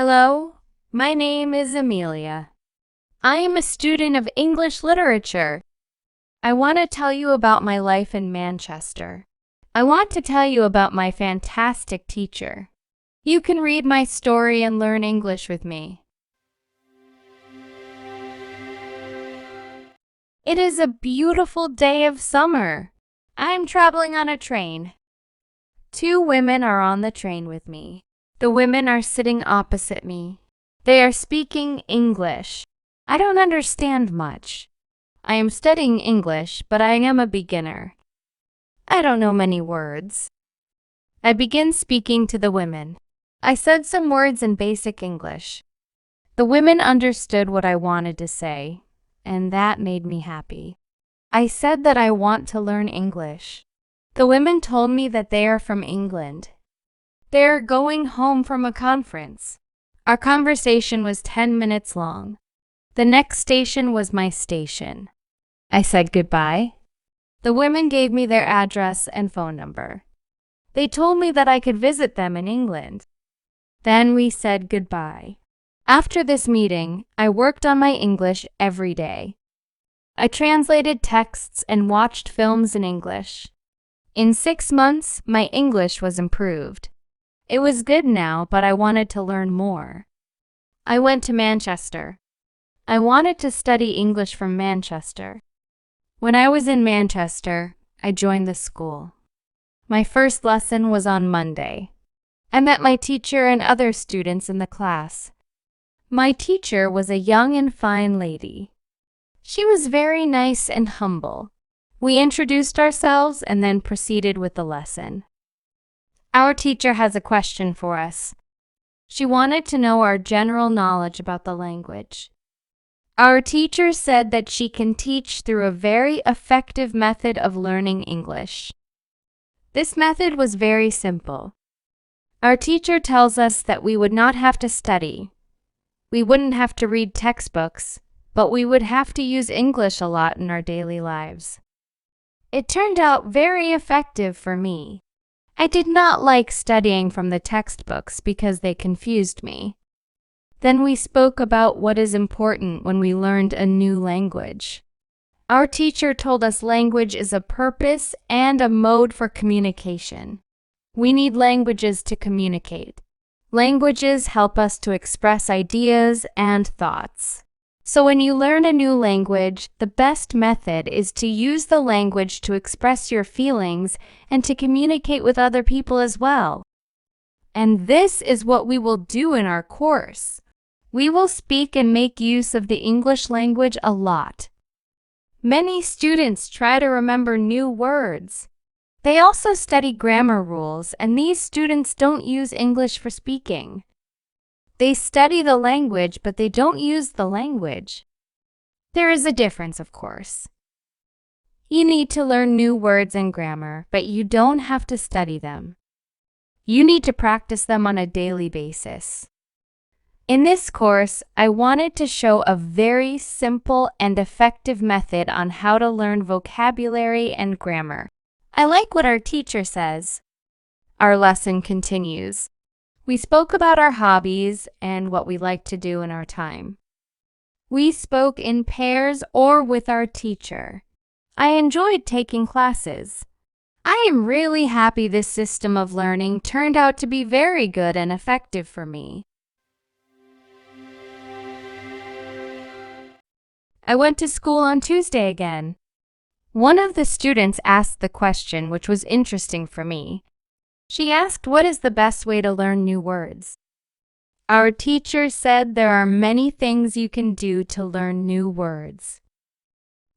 Hello, my name is Amelia. I am a student of English literature. I want to tell you about my life in Manchester. I want to tell you about my fantastic teacher. You can read my story and learn English with me. It is a beautiful day of summer. I am traveling on a train. Two women are on the train with me. The women are sitting opposite me. They are speaking English. I don't understand much. I am studying English, but I am a beginner. I don't know many words. I begin speaking to the women. I said some words in basic English. The women understood what I wanted to say, and that made me happy. I said that I want to learn English. The women told me that they are from England. They are going home from a conference. Our conversation was 10 minutes long. The next station was my station. I said goodbye. The women gave me their address and phone number. They told me that I could visit them in England. Then we said goodbye. After this meeting, I worked on my English every day. I translated texts and watched films in English. In 6 months, my English was improved. It was good now, but I wanted to learn more. I went to Manchester. I wanted to study English from Manchester. When I was in Manchester, I joined the school. My first lesson was on Monday. I met my teacher and other students in the class. My teacher was a young and fine lady. She was very nice and humble. We introduced ourselves and then proceeded with the lesson. Our teacher has a question for us. She wanted to know our general knowledge about the language. Our teacher said that she can teach through a very effective method of learning English. This method was very simple. Our teacher tells us that we would not have to study. We wouldn't have to read textbooks, but we would have to use English a lot in our daily lives. It turned out very effective for me. I did not like studying from the textbooks because they confused me. Then we spoke about what is important when we learned a new language. Our teacher told us language is a purpose and a mode for communication. We need languages to communicate. Languages help us to express ideas and thoughts. So when you learn a new language, the best method is to use the language to express your feelings and to communicate with other people as well. And this is what we will do in our course. We will speak and make use of the English language a lot. Many students try to remember new words. They also study grammar rules, and these students don't use English for speaking. They study the language, but they don't use the language. There is a difference, of course. You need to learn new words and grammar, but you don't have to study them. You need to practice them on a daily basis. In this course, I wanted to show a very simple and effective method on how to learn vocabulary and grammar. I like what our teacher says. Our lesson continues. We spoke about our hobbies and what we like to do in our time. We spoke in pairs or with our teacher. I enjoyed taking classes. I am really happy this system of learning turned out to be very good and effective for me. I went to school on Tuesday again. One of the students asked the question, which was interesting for me. She asked, what is the best way to learn new words? Our teacher said there are many things you can do to learn new words.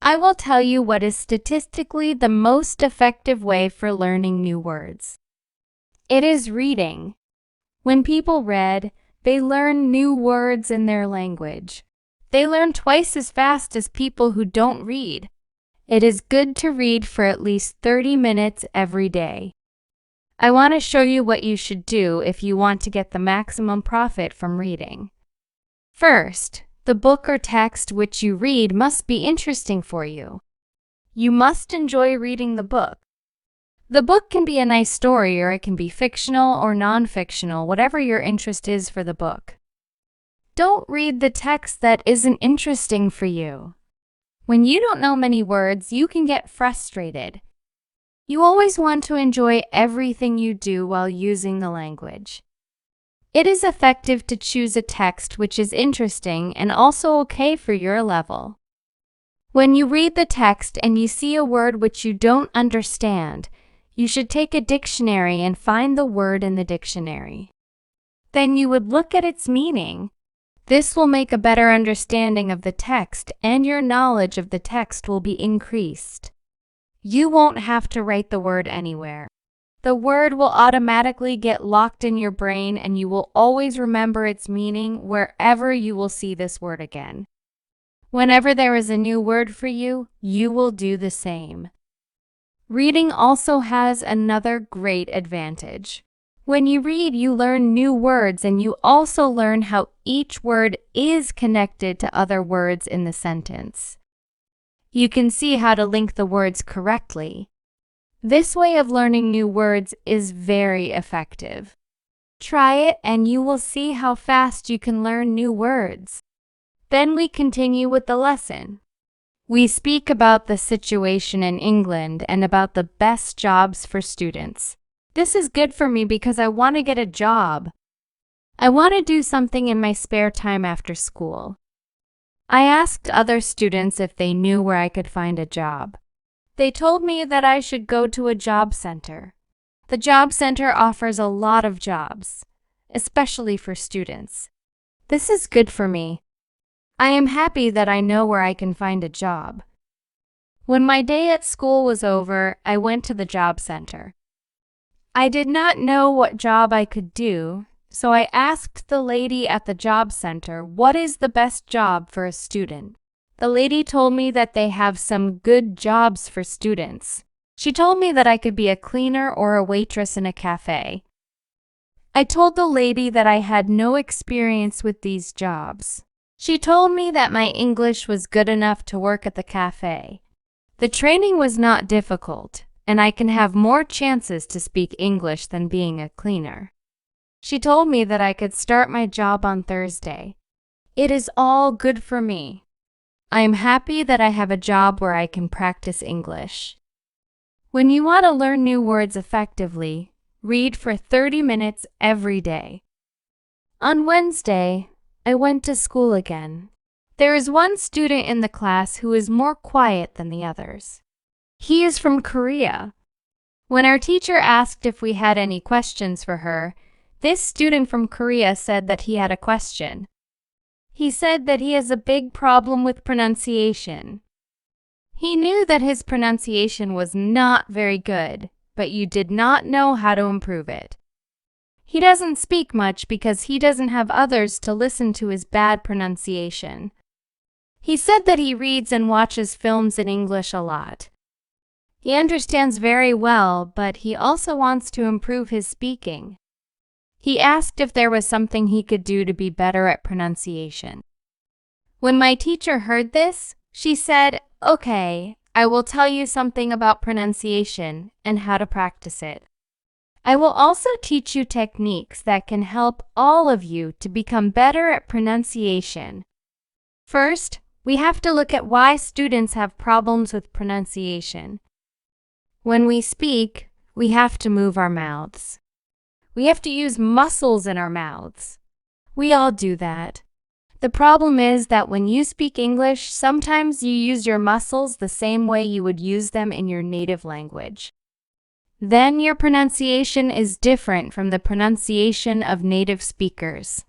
I will tell you what is statistically the most effective way for learning new words. It is reading. When people read, they learn new words in their language. They learn twice as fast as people who don't read. It is good to read for at least 30 minutes every day. I want to show you what you should do if you want to get the maximum profit from reading. First, the book or text which you read must be interesting for you. You must enjoy reading the book. The book can be a nice story, or it can be fictional or non-fictional, whatever your interest is for the book. Don't read the text that isn't interesting for you. When you don't know many words, you can get frustrated. You always want to enjoy everything you do while using the language. It is effective to choose a text which is interesting and also okay for your level. When you read the text and you see a word which you don't understand, you should take a dictionary and find the word in the dictionary. Then you would look at its meaning. This will make a better understanding of the text, and your knowledge of the text will be increased. You won't have to write the word anywhere. The word will automatically get locked in your brain, and you will always remember its meaning wherever you will see this word again. Whenever there is a new word for you, you will do the same. Reading also has another great advantage. When you read, you learn new words, and you also learn how each word is connected to other words in the sentence. You can see how to link the words correctly. This way of learning new words is very effective. Try it and you will see how fast you can learn new words. Then we continue with the lesson. We speak about the situation in England and about the best jobs for students. This is good for me because I want to get a job. I want to do something in my spare time after school. I asked other students if they knew where I could find a job. They told me that I should go to a job center. The job center offers a lot of jobs, especially for students. This is good for me. I am happy that I know where I can find a job. When my day at school was over, I went to the job center. I did not know what job I could do, so I asked the lady at the job center, what is the best job for a student? The lady told me that they have some good jobs for students. She told me that I could be a cleaner or a waitress in a cafe. I told the lady that I had no experience with these jobs. She told me that my English was good enough to work at the cafe. The training was not difficult, and I can have more chances to speak English than being a cleaner. She told me that I could start my job on Thursday. It is all good for me. I am happy that I have a job where I can practice English. When you want to learn new words effectively, read for 30 minutes every day. On Wednesday, I went to school again. There is one student in the class who is more quiet than the others. He is from Korea. When our teacher asked if we had any questions for her, this student from Korea said that he had a question. He said that he has a big problem with pronunciation. He knew that his pronunciation was not very good, but you did not know how to improve it. He doesn't speak much because he doesn't have others to listen to his bad pronunciation. He said that he reads and watches films in English a lot. He understands very well, but he also wants to improve his speaking. He asked if there was something he could do to be better at pronunciation. When my teacher heard this, she said, "Okay, I will tell you something about pronunciation and how to practice it. I will also teach you techniques that can help all of you to become better at pronunciation. First, we have to look at why students have problems with pronunciation. When we speak, we have to move our mouths. We have to use muscles in our mouths. We all do that. The problem is that when you speak English, sometimes you use your muscles the same way you would use them in your native language. Then your pronunciation is different from the pronunciation of native speakers.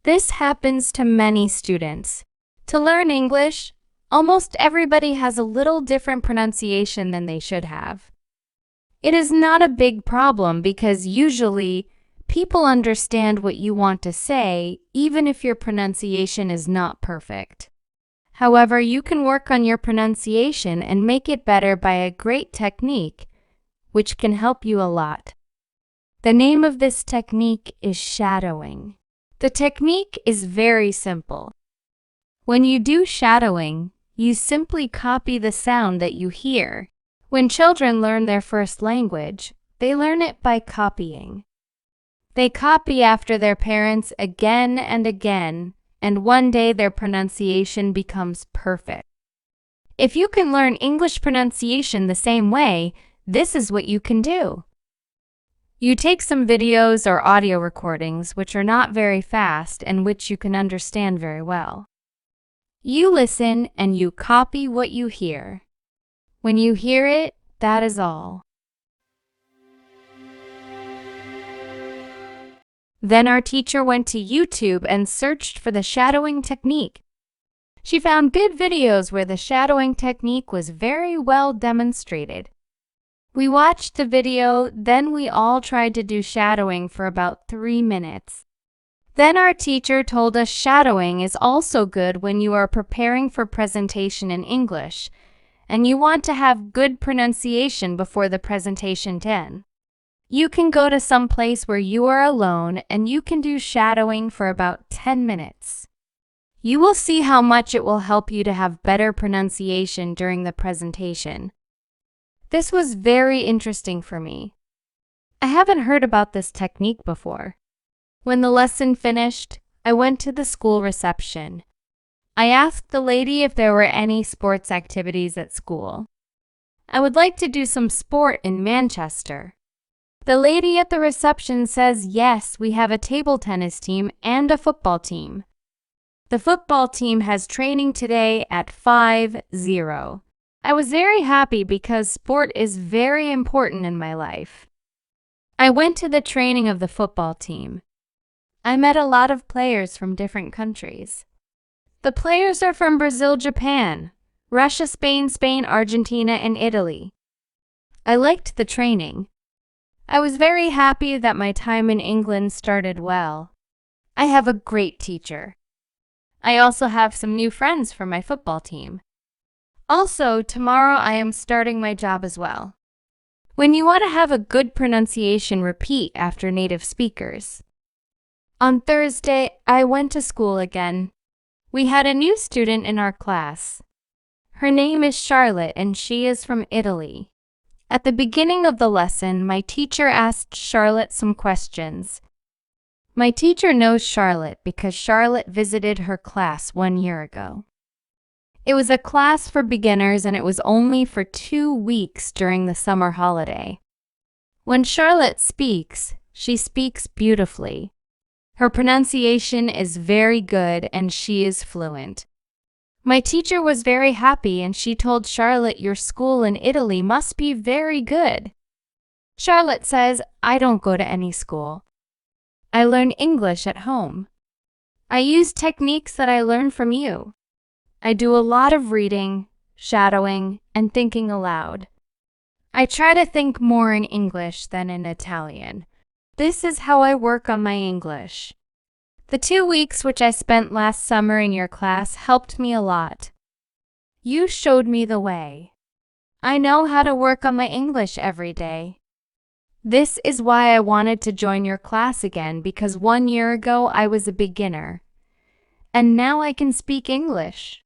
This happens to many students. To learn English, almost everybody has a little different pronunciation than they should have. It is not a big problem because usually people understand what you want to say, even if your pronunciation is not perfect. However, you can work on your pronunciation and make it better by a great technique, which can help you a lot. The name of this technique is shadowing. The technique is very simple. When you do shadowing, you simply copy the sound that you hear. When children learn their first language, they learn it by copying. They copy after their parents again and again, and one day their pronunciation becomes perfect. If you can learn English pronunciation the same way, this is what you can do. You take some videos or audio recordings which are not very fast and which you can understand very well. You listen and you copy what you hear. When you hear it, that is all. Then our teacher went to YouTube and searched for the shadowing technique. She found good videos where the shadowing technique was very well demonstrated. We watched the video, then we all tried to do shadowing for about 3 minutes. Then our teacher told us shadowing is also good when you are preparing for presentation in English, and you want to have good pronunciation before the presentation 10. You can go to some place where you are alone and you can do shadowing for about 10 minutes. You will see how much it will help you to have better pronunciation during the presentation. This was very interesting for me. I haven't heard about this technique before. When the lesson finished, I went to the school reception. I asked the lady if there were any sports activities at school. I would like to do some sport in Manchester. The lady at the reception says yes, we have a table tennis team and a football team. The football team has training today at 5:00. I was very happy because sport is very important in my life. I went to the training of the football team. I met a lot of players from different countries. The players are from Brazil, Japan, Russia, Spain, Argentina, and Italy. I liked the training. I was very happy that my time in England started well. I have a great teacher. I also have some new friends for my football team. Also, tomorrow I am starting my job as well. When you want to have a good pronunciation, repeat after native speakers. On Thursday, I went to school again. We had a new student in our class. Her name is Charlotte and she is from Italy. At the beginning of the lesson, my teacher asked Charlotte some questions. My teacher knows Charlotte because Charlotte visited her class 1 year ago. It was a class for beginners and it was only for 2 weeks during the summer holiday. When Charlotte speaks, she speaks beautifully. Her pronunciation is very good and she is fluent. My teacher was very happy and she told Charlotte, your school in Italy must be very good. Charlotte says, I don't go to any school. I learn English at home. I use techniques that I learned from you. I do a lot of reading, shadowing, and thinking aloud. I try to think more in English than in Italian. This is how I work on my English. The 2 weeks which I spent last summer in your class helped me a lot. You showed me the way. I know how to work on my English every day. This is why I wanted to join your class again because 1 year ago I was a beginner. And now I can speak English.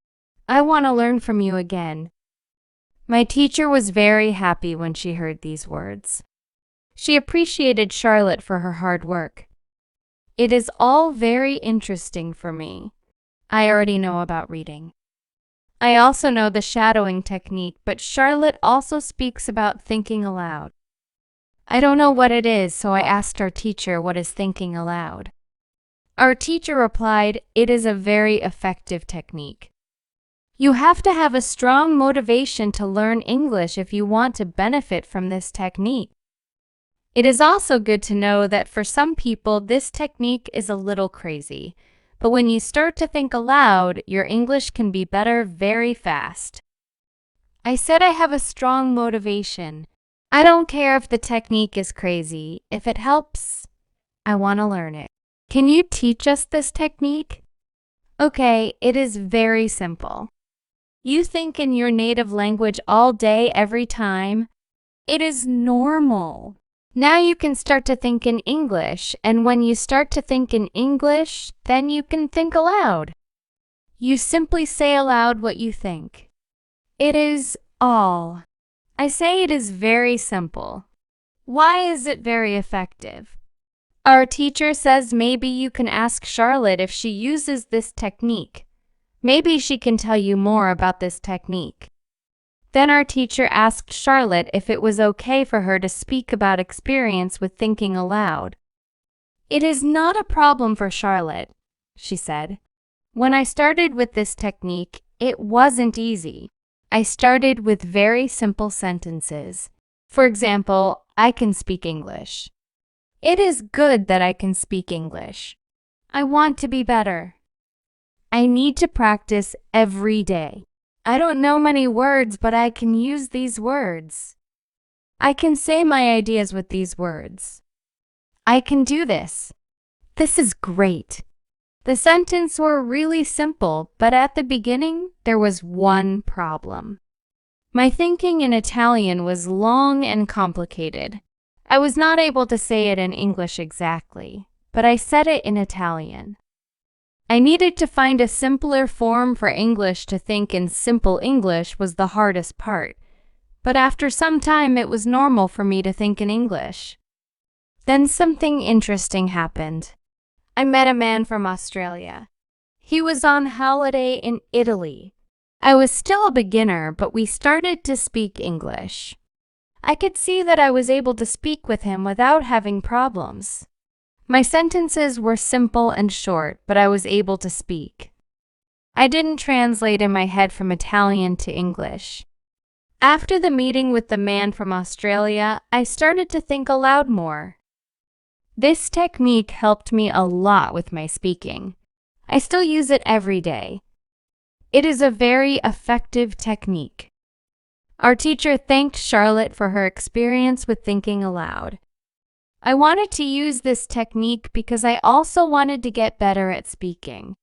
I want to learn from you again. My teacher was very happy when she heard these words. She appreciated Charlotte for her hard work. It is all very interesting for me. I already know about reading. I also know the shadowing technique, but Charlotte also speaks about thinking aloud. I don't know what it is, so I asked our teacher what is thinking aloud. Our teacher replied, it is a very effective technique. You have to have a strong motivation to learn English if you want to benefit from this technique. It is also good to know that for some people this technique is a little crazy, but when you start to think aloud, your English can be better very fast. I said I have a strong motivation. I don't care if the technique is crazy. If it helps, I want to learn it. Can you teach us this technique? Okay, it is very simple. You think in your native language all day, every time. It is normal. Now you can start to think in English, and when you start to think in English, then you can think aloud. You simply say aloud what you think. It is all. I say it is very simple. Why is it very effective? Our teacher says maybe you can ask Charlotte if she uses this technique. Maybe she can tell you more about this technique. Then our teacher asked Charlotte if it was okay for her to speak about experience with thinking aloud. It is not a problem for Charlotte, she said. When I started with this technique, it wasn't easy. I started with very simple sentences. For example, I can speak English. It is good that I can speak English. I want to be better. I need to practice every day. I don't know many words, but I can use these words. I can say my ideas with these words. I can do this. This is great. The sentences were really simple, but at the beginning, there was one problem. My thinking in Italian was long and complicated. I was not able to say it in English exactly, but I said it in Italian. I needed to find a simpler form for English. To think in simple English was the hardest part, but after some time it was normal for me to think in English. Then something interesting happened. I met a man from Australia. He was on holiday in Italy. I was still a beginner, but we started to speak English. I could see that I was able to speak with him without having problems. My sentences were simple and short, but I was able to speak. I didn't translate in my head from Italian to English. After the meeting with the man from Australia, I started to think aloud more. This technique helped me a lot with my speaking. I still use it every day. It is a very effective technique. Our teacher thanked Charlotte for her experience with thinking aloud. I wanted to use this technique because I also wanted to get better at speaking.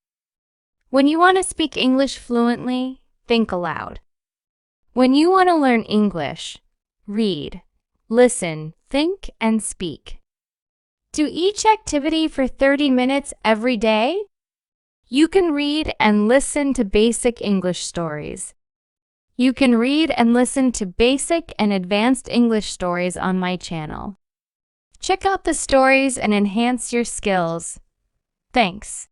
When you want to speak English fluently, think aloud. When you want to learn English, read, listen, think, and speak. Do each activity for 30 minutes every day. You can read and listen to basic English stories. You can read and listen to basic and advanced English stories on my channel. Check out the stories and enhance your skills. Thanks.